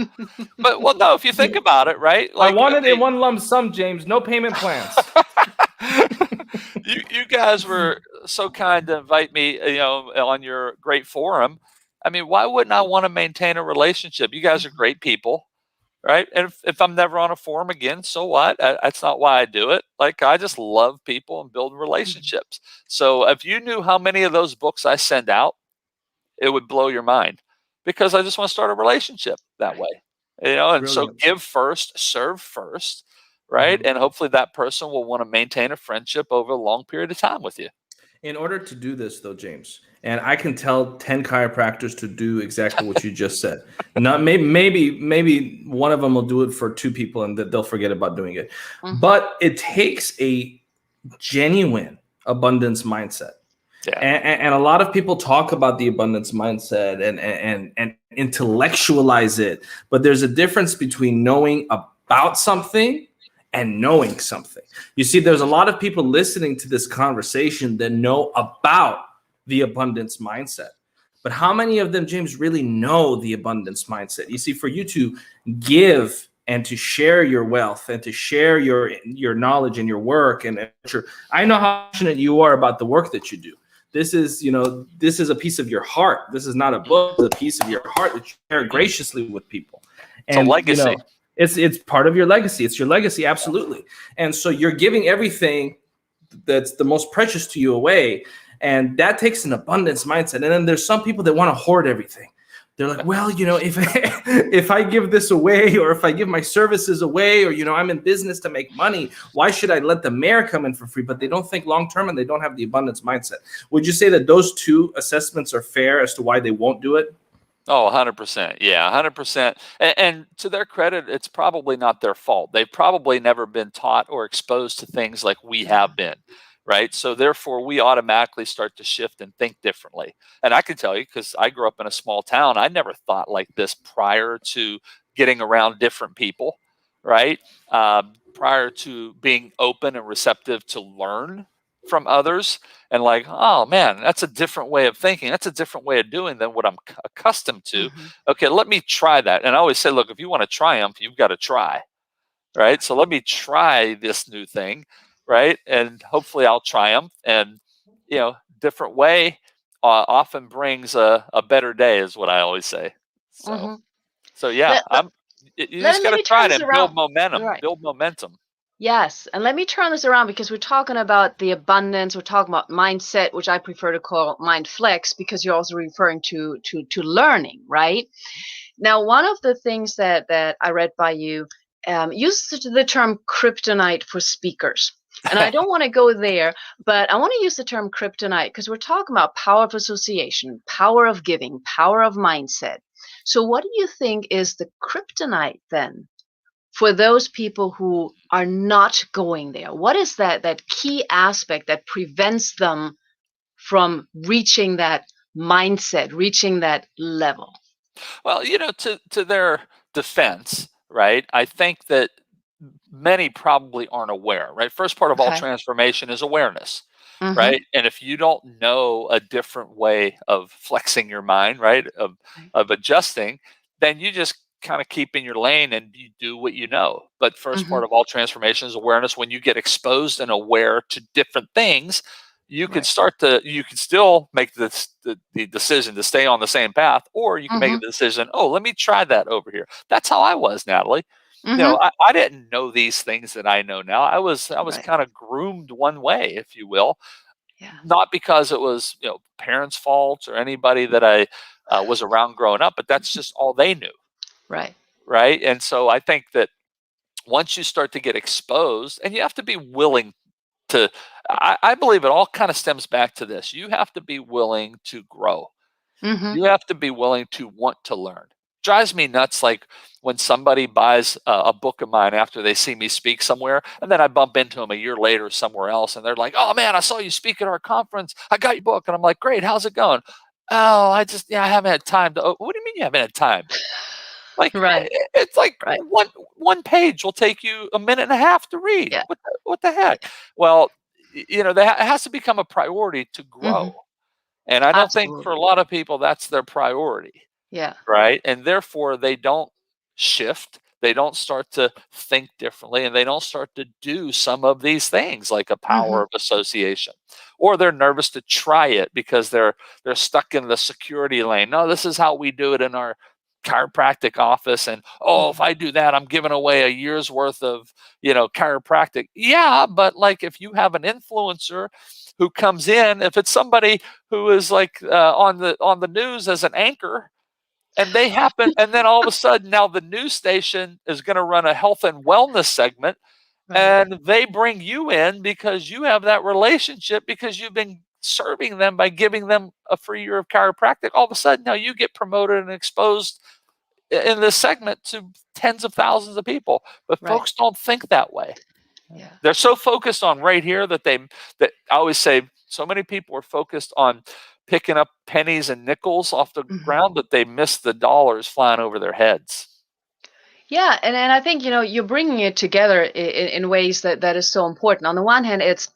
But well, no, if you think about it, right? I Like, want it in okay, one lump sum, James. No payment plans. you guys were so kind to invite me, on your great forum. I mean, why wouldn't I want to maintain a relationship? You guys are great people, right? And if I'm never on a forum again, so what? That's not why I do it. Like, I just love people and build relationships. So if you knew how many of those books I send out, it would blow your mind, because I just want to start a relationship that Right. way. And so Brilliant. give first, serve first, right? Mhm. And hopefully that person will want to maintain a friendship over a long period of time with you. In order to do this, though, James, and I can tell 10 chiropractors to do exactly what you just said. Not maybe one of them will do it for two people and that they'll forget about doing it. Mhm. But it takes a genuine abundance mindset. Yeah. And a lot of people talk about the abundance mindset and intellectualize it, but there's a difference between knowing about something and knowing something. You see, there's a lot of people listening to this conversation that know about the abundance mindset, but how many of them, James, really know the abundance mindset? You see, for you to give and to share your wealth and to share your knowledge and your work and I know how passionate you are about the work that you do. This is a piece of your heart. This is not a book, it's a piece of your heart that you share graciously with people. It's a And legacy. it's part of your legacy. It's your legacy, absolutely. And so you're giving everything that's the most precious to you away, and that takes an abundance mindset. And then there's some people that want to hoard everything. They're like, well, if if I give this away, or if I give my services away, or I'm in business to make money, why should I let the mayor come in for free? But they don't think long term and they don't have the abundance mindset. Would you say that those two assessments are fair as to why they won't do it? Oh, 100%. Yeah, 100%. And to their credit, it's probably not their fault. They've probably never been taught or exposed to things like we have been, right? So therefore, we automatically start to shift and think differently. And I can tell you, because I grew up in a small town, I never thought like this prior to getting around different people, right? Prior to being open and receptive to learn from others, and like, oh man, that's a different way of thinking. That's a different way of doing than what I'm accustomed to. Mhm. Okay, let me try that. And I always say, look, if you want to triumph, you've got to try, right? So let me try this new thing, right? And hopefully I'll triumph. And different way often brings a better day, is what I always say. So, Mhm. so yeah, Let, let, you just got let to me try turn it this and build around. momentum. Right. Build momentum. Yes, and let me turn this around, because we're talking about the abundance. We're talking about mindset, which I prefer to call mind flex, because you're also referring to learning, right? Now, one of the things that I read by you used the term kryptonite for speakers. And I don't want to go there, but I want to use the term kryptonite because we're talking about power of association, power of giving, power of mindset. So, what do you think is the kryptonite then for those people who are not going there? What is that key aspect that prevents them from reaching that mindset, reaching that level? Well, to their defense, right? I think that many probably aren't aware, right? First part of all Okay. transformation is awareness, Mm-hmm. right? And if you don't know a different way of flexing your mind, right, Right. of adjusting, then you just kind of keep in your lane and you do what you know. But first Mm-hmm. part of all transformation is awareness. When you get exposed and aware to different things, Right. you can still make the decision to stay on the same path, or you can make Mm-hmm. a decision, oh, let me try that over here. That's how I was, Natalie. Mm-hmm. I didn't know these things that I know now. I was Right. kind of groomed one way, if you will, Yeah. not because it was parents' fault or anybody that I was around growing up, but that's just all they knew, Right. right? And so I think that once you start to get exposed, and you have to be willing to, I believe it all kind of stems back to this. You have to be willing to grow. Mm-hmm. You have to be willing to want to learn. Drives me nuts, like when somebody buys a book of mine after they see me speak somewhere, and then I bump into them a year later somewhere else, and they're like, "Oh man, I saw you speak at our conference. I got your book," and I'm like, "Great, how's it going?" "Oh, I haven't had time to." "What do you mean you haven't had time? Like, Right. it's like Right. one page will take you a minute and a half to read. Yeah. What the heck? Well, it has to become a priority to grow. And I don't think for a Absolutely. lot of people that's their priority, Yeah. right? And therefore they don't shift, they don't start to think differently, and they don't start to do some of these things like a power of association. Or they're nervous to try it because they're stuck in the security lane. No, this is how we do it in our chiropractic office, and if I do that I'm giving away a year's worth of chiropractic. Yeah, but like if you have an influencer who comes in, if it's somebody who is like on the news as an anchor, and they happen, and then all of a sudden now the news station is going to run a health and wellness segment, Right. and they bring you in because you have that relationship, because you've been serving them by giving them a free year of chiropractic. All of a sudden now you get promoted and exposed in this segment to tens of thousands of people. But Right. folks don't think that way. Yeah. They're so focused on right here that I always say so many people are focused on picking up pennies and nickels off the ground that they miss the dollars flying over their heads. Yeah, and I think you're bringing it together in ways that is so important. On the one hand, it's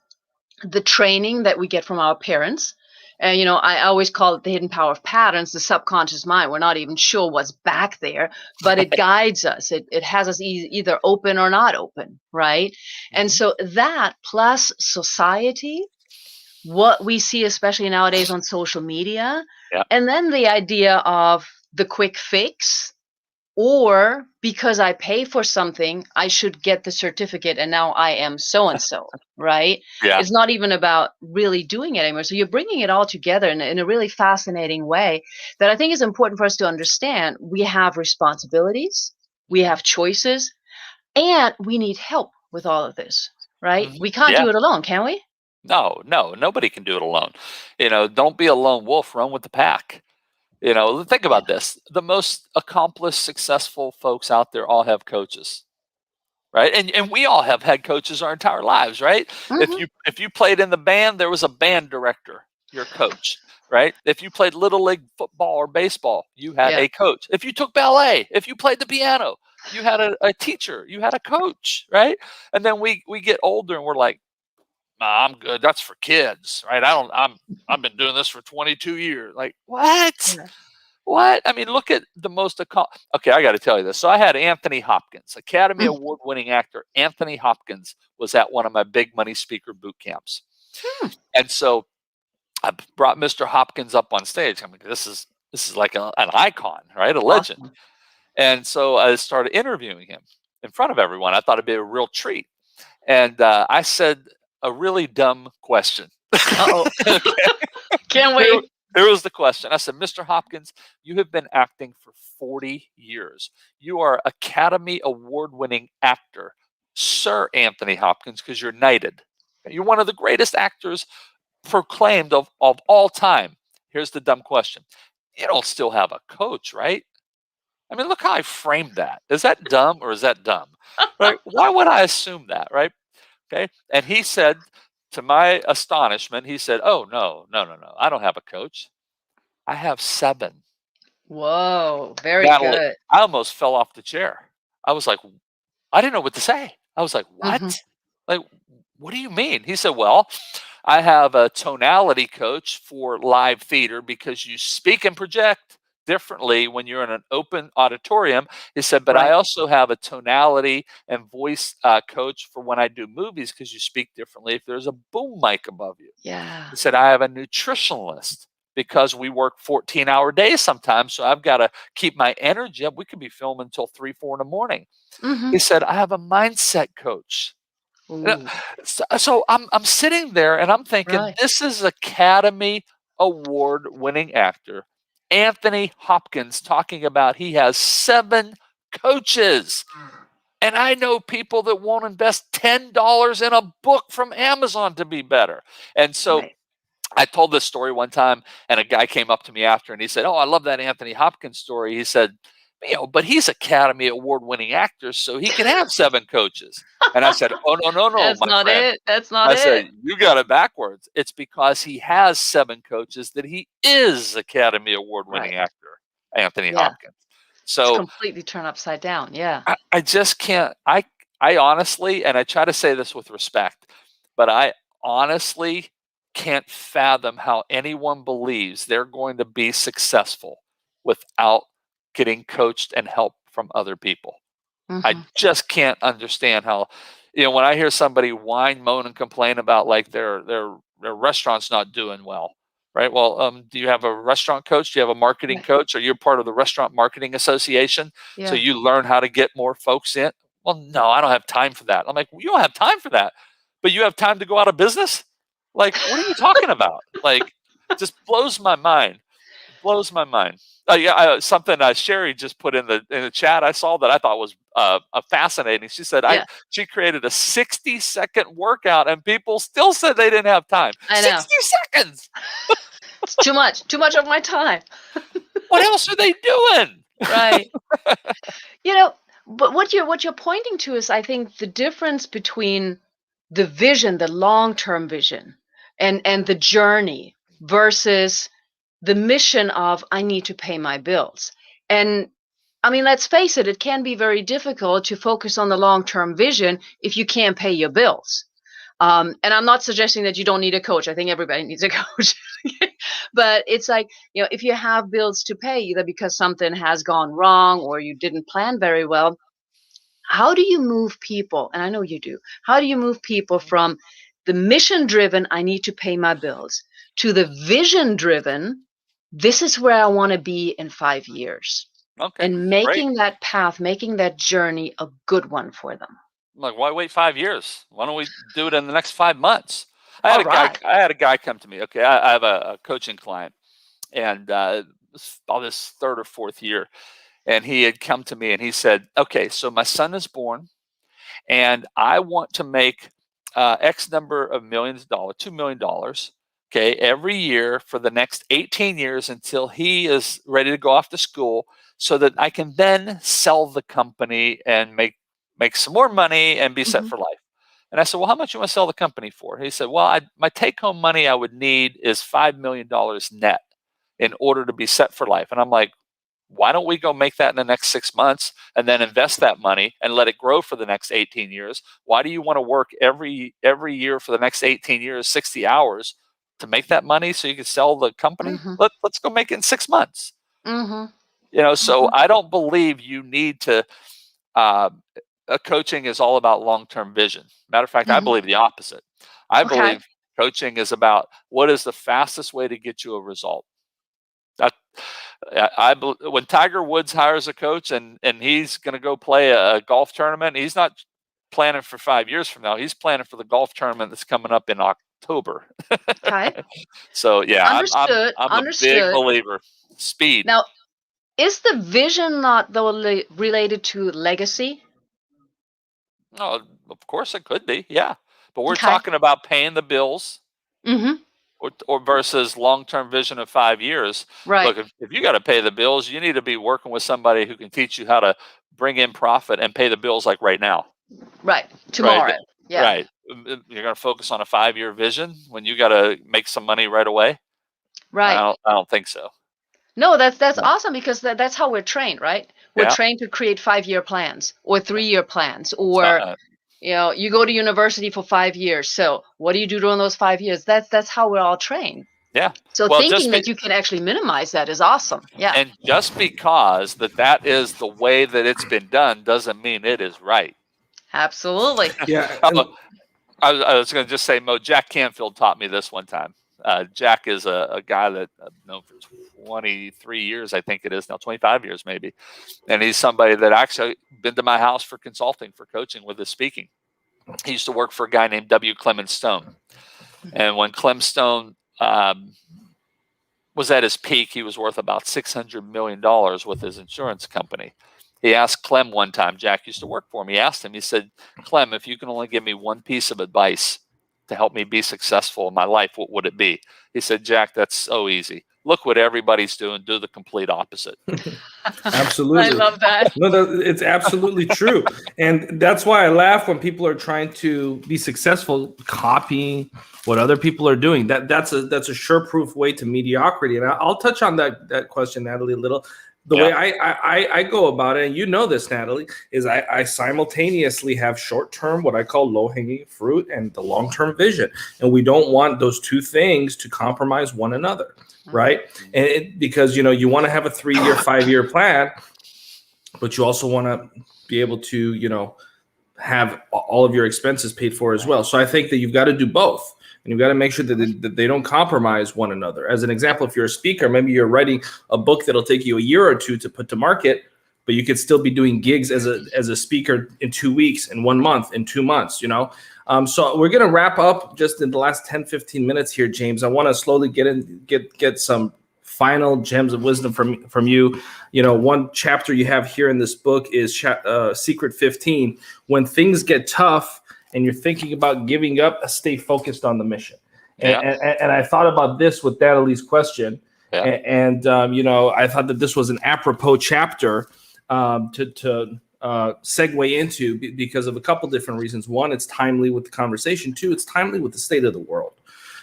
the training that we get from our parents. And I always call it the hidden power of patterns, the subconscious mind. We're not even sure what's back there, but it guides us. It has us either open or not open, right? And so that plus society, what we see, especially nowadays on social media, Yeah. and then the idea of the quick fix, or because I pay for something, I should get the certificate and now I am so and so, right? Yeah. It's not even about really doing it anymore. So you're bringing it all together in a really fascinating way that I think is important for us to understand. We have responsibilities, we have choices, and we need help with all of this, right? We can't Yeah. do it alone, can we? No, nobody can do it alone. Don't be a lone wolf, run with the pack. Think about this. The most accomplished, successful folks out there all have coaches, right? And we all have had coaches our entire lives, right? If you played in the band, there was a band director, your coach, right? If you played little league football or baseball, you had Yeah. a coach. If you took ballet, if you played the piano, you had a teacher, you had a coach, right? And then we get older and we're like, nah, I'm good. That's for kids, right? I've been doing this for 22 years. Like, what? Yeah. What? I mean, look at the most okay, I got to tell you this. So I had Anthony Hopkins, Academy Mm. Award-winning actor. Anthony Hopkins was at one of my big money speaker boot camps. And so I brought Mr. Hopkins up on stage. I mean, this is like an icon, right? A legend. Awesome. And so I started interviewing him in front of everyone. I thought it'd be a real treat. And I said a really dumb question. Uh-oh. Can't Here, wait. here was the question. I said, Mr. Hopkins, you have been acting for 40 years. You are Academy Award-winning actor, Sir Anthony Hopkins, because you're knighted. You're one of the greatest actors proclaimed of all time. Here's the dumb question. You don't still have a coach, right? I mean, look how I framed that. Is that dumb or is that dumb? Right? Why would I assume that, right? Okay. And he said, to my astonishment, he said, oh, no. I don't have a coach. I have 7. Whoa, very Natalie, good. I almost fell off the chair. I was like, I didn't know what to say. I was like, what? Like, what do you mean? He said, well, I have a tonality coach for live theater because you speak and project differently when you're in an open auditorium. He said, but I Right. also have a tonality and voice coach for when I do movies because you speak differently if there's a boom mic above you. Yeah. He said, I have a nutritionalist because we work 14-hour days sometimes. So I've got to keep my energy up. We could be filming until 3, 4 in the morning. He said, I have a mindset coach. Ooh, So I'm sitting there and I'm thinking, right. this is Academy Award-winning actor Anthony Hopkins talking about he has 7 coaches. And I know people that won't invest $10 in a book from Amazon to be better. And so Right. I told this story one time, and a guy came up to me after, and he said, "Oh, I love that Anthony Hopkins story." He said, but he's Academy Award-winning actor, so he can have 7 coaches. And I said, "Oh, no, That's my not friend." it. That's not I it. said, "You got it backwards. It's because he has 7 coaches that he is Academy Award-winning Right. actor." Anthony Yeah. Hopkins. It's So completely turned upside down. Yeah. I just can't. I honestly, and I try to say this with respect, but I honestly can't fathom how anyone believes they're going to be successful without getting coached and help from other people. I Hmm. just can't understand how, when I hear somebody whine, moan, and complain about like their restaurant's not doing well, right? Well, do you have a restaurant coach? Do you have a marketing Yeah. coach? Are you part of the Restaurant Marketing Association? So Yeah. you learn how to get more folks in? Well, no, I don't have time for that. I'm like, well, you don't have time for that, but you have time to go out of business? Like, what are you talking about? Like, just blows my mind. Blows my mind. Yeah, something Sherry just put in the chat. I saw that I thought was fascinating. She said Yeah. she created a 60-second workout, and people still said they didn't have time. I know. 60 seconds. It's too much. Too much of my time. What else are they doing? Right. You know, but what you're pointing to is, I think, the difference between the vision, the long-term vision, and the journey versus the mission of I need to pay my bills. And I mean, let's face it, it can be very difficult to focus on the long-term vision if you can't pay your bills. And I'm not suggesting that you don't need a coach. I think everybody needs a coach. But it's like, if you have bills to pay, either because something has gone wrong or you didn't plan very well, how do you move people? And I know you do. How do you move people from the mission driven, I need to pay my bills, to the vision driven, this is where I want to be in 5 years? Okay, And great. making that path, making that journey a good one for them. I'm like, why wait 5 years? Why don't we do it in the next 5 months? I All right. had a guy come to me. Okay, I have a coaching client, and about this third or fourth year, and he had come to me and he said, "Okay, so my son is born, and I want to make X number of millions of dollars, $2 million, okay, every year for the next 18 years until he is ready to go off to school, so that I can then sell the company and make some more money and be set Mhm. for life." And I said, "Well, how much you want to sell the company for?" He said, "Well, my take-home money I would need is $5 million net in order to be set for life." And I'm like, why don't we go make that in the next 6 months and then invest that money and let it grow for the next 18 years? Why do you want to work every year for the next 18 years, 60 hours to make that money so you can sell the company? Mhm. Let's go make it in 6 months. Mhm. So Mhm. I don't believe you need to, uh, coaching is all about long-term vision. Matter of fact, I Mhm. believe the opposite. I Okay. believe coaching is about what is the fastest way to get you a result. That when Tiger Woods hires a coach and he's going to go play a golf tournament, he's not planning for 5 years from now. He's planning for the golf tournament that's coming up in October. Okay. So yeah, Understood. I'm a big Understood. believer. Speed. Now, is the vision not though related to legacy? No, of course it could be. Yeah, but we're Okay. talking about paying the bills. Mhm. Or versus long-term vision of 5 years. Right. Look, if you got to pay the bills, you need to be working with somebody who can teach you how to bring in profit and pay the bills like right now. Right. Right. Tomorrow. Yeah. Right. You're going to focus on a 5-year vision when you got to make some money right away. Right. I don't think so. No, that's No. awesome, because that's how we're trained, right? We're Yeah. trained to create 5-year plans or 3-year plans, It's not, or you go to university for 5 years. So what do you do during those 5 years? That's how we're all trained. yeah. So Well, thinking that you can actually minimize that is awesome. Yeah. and just because that is the way that it's been done doesn't mean it is right. Absolutely. Yeah, and Oh, I was going to just say, Mo, Jack Canfield taught me this one time. Jack is a guy that I've known for 23 years, I think it is now, 25 years maybe. And he's somebody that actually been to my house for consulting, for coaching with his speaking. He used to work for a guy named W. Clement Stone. And when Clem Stone was at his peak, he was worth about $600 million with his insurance company. He asked Clem one time, Jack used to work for him, he asked him, he said, "Clem, if you can only give me one piece of advice to help me be successful in my life, what would it be?" He said, "Jack, that's so easy. Look what everybody's doing. Do the complete opposite." I absolutely. love that. No, it's absolutely true. And that's why I laugh when people are trying to be successful, copying what other people are doing. That's a sure proof way to mediocrity. And I'll touch on that question, Natalie, a little. the way I go about it, and you know this, Natalie, is I simultaneously have short-term, what I call low-hanging fruit, and the long-term vision. And we don't want those two things to compromise one another, right? And because, you want to have a 3-year, 5-year plan, but you also want to be able to, have all of your expenses paid for as well. So I think that you've got to do both. And you've got to make sure that they don't compromise one another. As an example, if you're a speaker, maybe you're writing a book that'll take you a year or two to put to market, but you could still be doing gigs as a speaker in 2 weeks, in 1 month, in 2 months, So we're going to wrap up just in the last 10, 15 minutes here, James. I want to slowly get some final gems of wisdom from you. One chapter you have here in this book is Secret 15. When things get tough, and you're thinking about giving up, stay focused on the mission. And I thought about this with Natalie's question. And I thought that this was an apropos chapter to segue into because of a couple different reasons. One, it's timely with the conversation. Two, it's timely with the state of the world.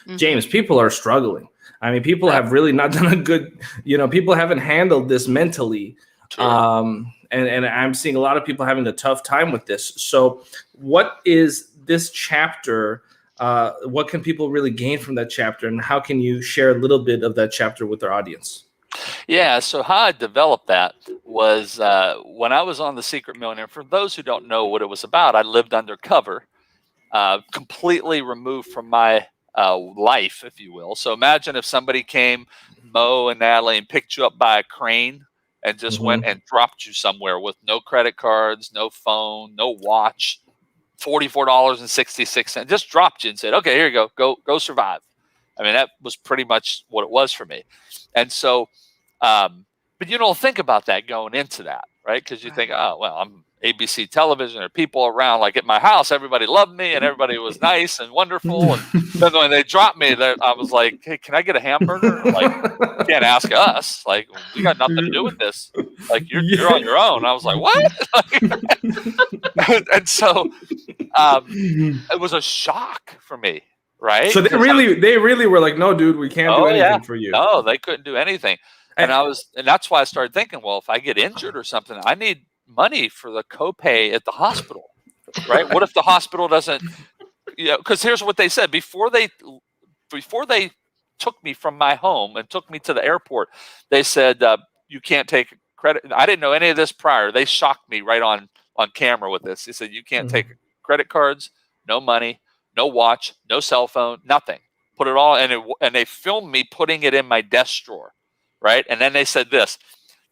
Mm-hmm. James, people are struggling. I mean, people have really not done a good, people haven't handled this mentally. And I'm seeing a lot of people having a tough time with this. So what is this chapter? What can people really gain from that chapter? And how can you share a little bit of that chapter with our audience? Yeah, so how I developed that was when I was on The Secret Millionaire. For those who don't know what it was about, I lived undercover, completely removed from my life, if you will. So imagine if somebody came, Mo and Natalie, and picked you up by a crane and just went and dropped you somewhere with no credit cards, no phone, no watch, $44.66, just dropped you and said, okay, here you go survive. I mean, that was pretty much what it was for me. And so, but you don't think about that going into that, right? Because you think, oh, well, I'm ABC television, there are people around. Like at my house, everybody loved me and everybody was nice and wonderful. And then when they dropped me, I was like, hey, can I get a hamburger? Like, you can't ask us. Like, we got nothing to do with this. Like, you're on your own. I was like, what? And so it was a shock for me, right? So they really were like, no, dude, we can't do anything for you. No, they couldn't do anything. And that's why I started thinking, well, if I get injured or something, I need money for the copay at the hospital, right? What if the hospital doesn't, because here's what they said before they took me from my home and took me to the airport. They said, you can't take credit. I didn't know any of this prior. They shocked me right on camera with this. They said, you can't take credit cards, no money, no watch, no cell phone, nothing. Put it all, and they filmed me putting it in my desk drawer, right? And then they said this,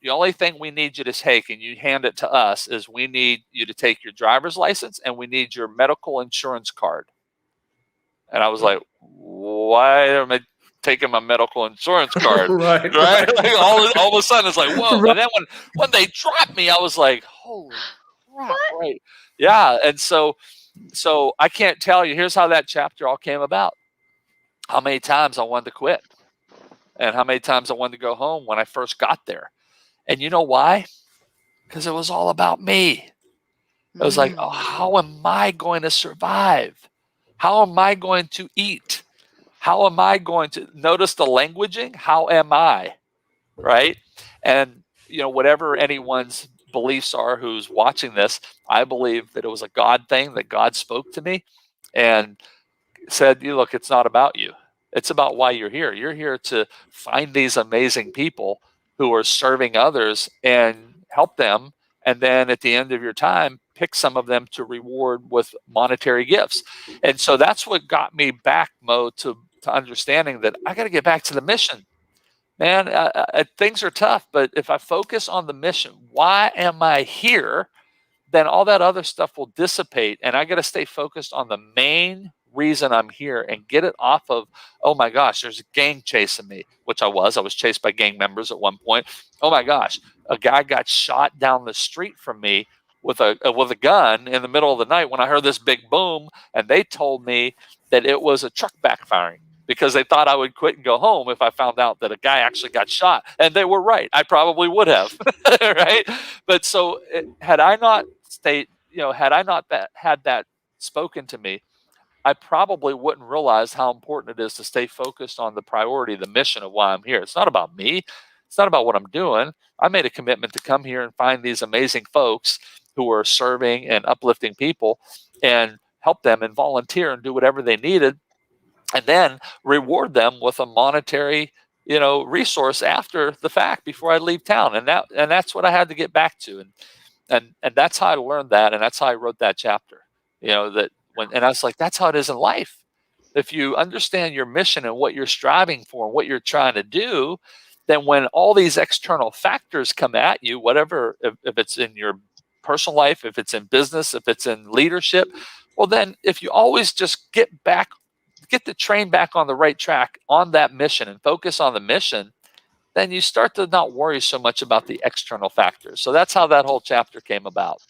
the only thing we need you to take, and you hand it to us, is we need you to take your driver's license and we need your medical insurance card. And I was like, why am I taking my medical insurance card? right? Like all of a sudden it's like, whoa. Right. And then when they dropped me, I was like, holy crap, right? Yeah. And so I can't tell you, here's how that chapter all came about. How many times I wanted to quit and how many times I wanted to go home when I first got there. And you know why? Because it was all about me. It was like, oh, how am I going to survive? How am I going to eat? How am I going to notice the languaging? How am I? Right? And, whatever anyone's beliefs are who's watching this, I believe that it was a God thing, that God spoke to me and said, look, it's not about you. It's about why you're here. You're here to find these amazing people who are serving others and help them. And then at the end of your time, pick some of them to reward with monetary gifts. And so that's what got me back, Mo, to understanding that I got to get back to the mission. Man, things are tough, but if I focus on the mission, why am I here? Then all that other stuff will dissipate. And I got to stay focused on the main reason I'm here and get it off of, oh my gosh, there's a gang chasing me, which I was chased by gang members at one point. Oh my gosh, a guy got shot down the street from me with a gun in the middle of the night when I heard this big boom, and they told me that it was a truck backfiring because they thought I would quit and go home if I found out that a guy actually got shot. And they were right. I probably would have, right? But so had I not had that spoken to me, I probably wouldn't realize how important it is to stay focused on the priority, the mission of why I'm here. It's not about me. It's not about what I'm doing. I made a commitment to come here and find these amazing folks who are serving and uplifting people and help them and volunteer and do whatever they needed, and then reward them with a monetary, resource after the fact before I leave town. And that's what I had to get back to. And that's how I learned that. And that's how I wrote that chapter, and I was like, that's how it is in life. If you understand your mission and what you're striving for and what you're trying to do, then when all these external factors come at you, whatever, if it's in your personal life, if it's in business, if it's in leadership, well, then if you always just get the train back on the right track on that mission and focus on the mission, then you start to not worry so much about the external factors. So that's how that whole chapter came about.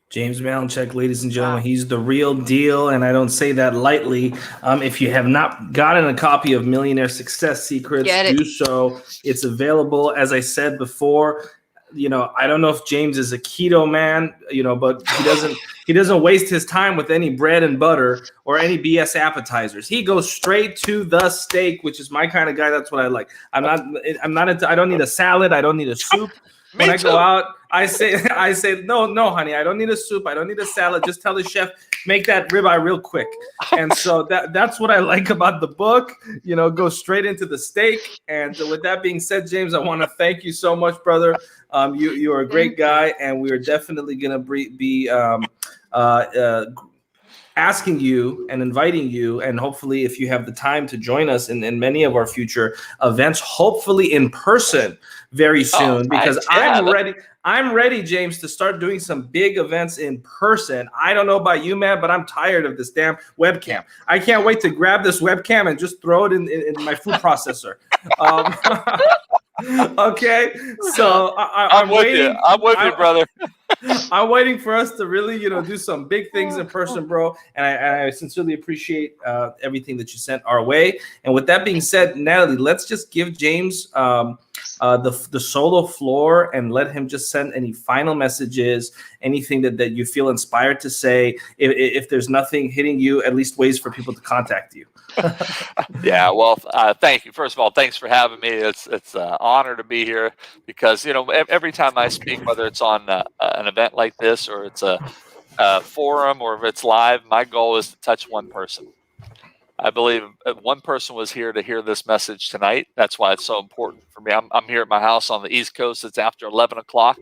James Malinchak, ladies and gentlemen, he's the real deal, and I don't say that lightly. If you have not gotten a copy of Millionaire Success Secrets, do so. It's available, as I said before. I don't know if James is a keto man, but he doesn't waste his time with any bread and butter or any BS appetizers. He goes straight to the steak, which is my kind of guy. That's what I like. I don't need a salad. I don't need a soup. When I go out, I say, no, honey, I don't need a soup. I don't need a salad. Just tell the chef, make that ribeye real quick. And so that's what I like about the book, go straight into the steak. And with that being said, James, I want to thank you so much, brother. You are a great guy, and we are definitely going to be asking you and inviting you, and hopefully if you have the time to join us in many of our future events, hopefully in person very soon, because I'm ready, James, to start doing some big events in person. I don't know about you, man, but I'm tired of this damn webcam. I can't wait to grab this webcam and just throw it in my food processor. Okay, so I'm waiting. I'm with you, brother. I'm waiting for us to really, do some big things in person, bro. And I sincerely appreciate everything that you sent our way. And with that being said, Natalie, let's just give James the solo floor and let him just send any final messages, anything that you feel inspired to say. If there's nothing hitting you, at least ways for people to contact you. Yeah, well, thank you. First of all, thanks for having me. It's an honor to be here because, every time I speak, whether it's on an event like this or it's a forum or if it's live, my goal is to touch one person. I believe one person was here to hear this message tonight. That's why it's so important for me. I'm here at my house on the East Coast. It's after 11 o'clock.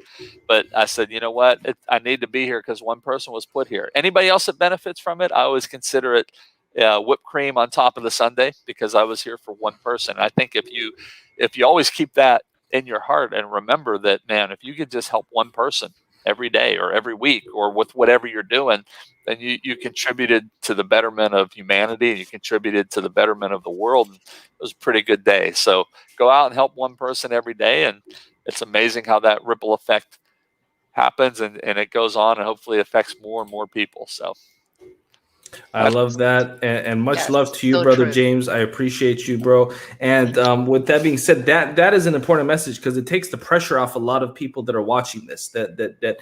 But I said, you know what? I need to be here because one person was put here. Anybody else that benefits from it, I always consider it whipped cream on top of the sundae because I was here for one person. I think if you always keep that in your heart and remember that, man, if you could just help one person every day or every week or with whatever you're doing, then you contributed to the betterment of humanity and you contributed to the betterment of the world. It was a pretty good day. So go out and help one person every day. And it's amazing how that ripple effect happens and it goes on and hopefully affects more and more people. So I love that, and much love to you, brother James. I appreciate you, bro. And with that being said, that is an important message because it takes the pressure off a lot of people that are watching this, that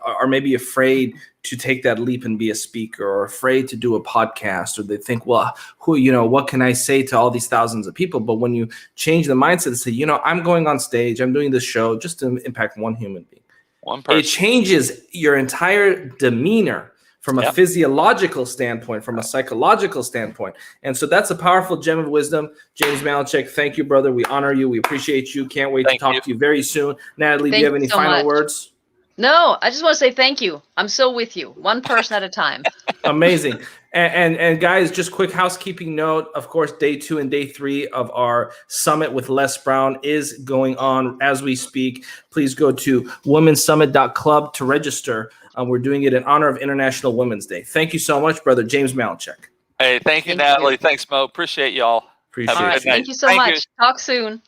are maybe afraid to take that leap and be a speaker, or afraid to do a podcast, or they think, well, what can I say to all these thousands of people? But when you change the mindset and say, I'm going on stage, I'm doing this show just to impact one human being, one person, it changes your entire demeanor. From a physiological standpoint, from a psychological standpoint. And so that's a powerful gem of wisdom. James Malinchak, thank you, brother. We honor you. We appreciate you. Can't wait to talk to you very soon. Natalie, do you have any final words? No, I just want to say thank you. I'm so with you. One person at a time. Amazing. And guys, just quick housekeeping note. Of course, day 2 and day 3 of our summit with Les Brown is going on as we speak. Please go to womensummit.club to register. We're doing it in honor of International Women's Day. Thank you so much, brother James Malinchak. Hey, thank you, Natalie. Thanks, Mo. Appreciate y'all. Appreciate it. Thank you so much. Talk soon.